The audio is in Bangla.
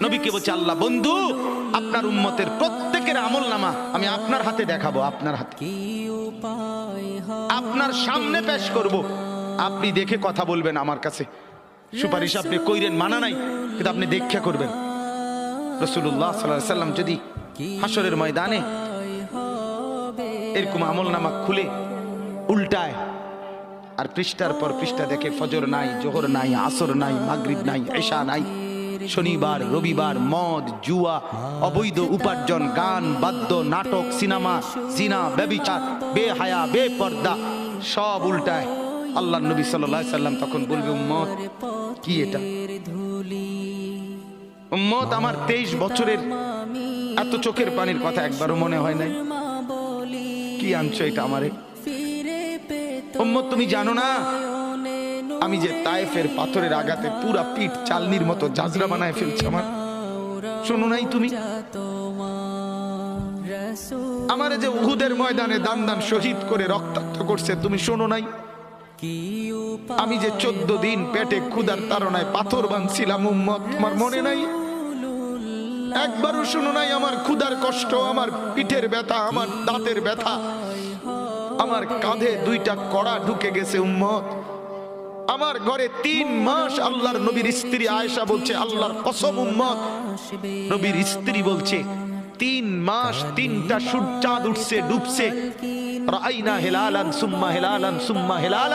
নবীকে বলছে আল্লাহ বন্ধু আপনার উম্মতের প্রত্যেকের আমলনামা আমি আপনার হাতে দেখাবো, আপনার হাতে আপনার সামনে পেশ করব, আপনি দেখে কথা বলবেন আমার কাছে, সুপারিশ আপনি কইরেন মানা নাই, কিন্তু আপনি দেখে করবেন। রাসূলুল্লাহ সাল্লাল্লাহু আলাইহি সাল্লাম যদি হাসরের ময়দানে এরকম আমলনামা খুলে উল্টায় আর পৃষ্ঠার পর পৃষ্ঠা দেখে ফজর নাই, জোহর নাই, আসর নাই, মাগরিব নাই, ইশা নাই, শনিবার রবিবার, মদ জুয়া, অবৈধ উপার্জন, গান বাদ্য, নাটক, সিনেমা, জিনা, ব্যভিচার, বেহায়া, বেপর্দা সব উল্টায়, আল্লাহর নবী সাল্লাল্লাহু আলাইহি সাল্লাম তখন বলবে উম্মত কি এটা? উম্মত আমার 23 বছরের এত চোখের পানির কথা একবারও মনে হয় নাই, কি আনছো এটা আমারে? উম্মত তুমি জানো না আমি যে তায়েফের পাথরের আঘাতে পুরা পিঠ চালনির মতো জাজরা বানায় ফেলছে আমার? শোনো নাই তুমি? আমারে যে উহুদের ময়দানে দান দান শহীদ করে রক্তাক্ত করছে তুমি শোনো নাই? আমি যে 14 দিন পেটে ক্ষুধার তাড়নায় পাথর বাঁধছিলাম উম্মত তোমার মনে নাই? একবারও শোনো নাই আমার ক্ষুধার কষ্ট, আমার পিঠের ব্যথা, আমার দাঁতের ব্যথা, আমার কাঁধে 2টা কড়া ঢুকে গেছে উম্মত, আমার ঘরে 3 মাস আল্লাহর নবীর স্ত্রী আয়েশা বলছে আল্লাহর কসম উম্মত নবীর স্ত্রী বলছে 3 মাস 3টা সূর্য চাঁদ উঠছে ডুবছে, রাআইনা হিলালান সুম্মা হিলালান সুম্মা হিলালান।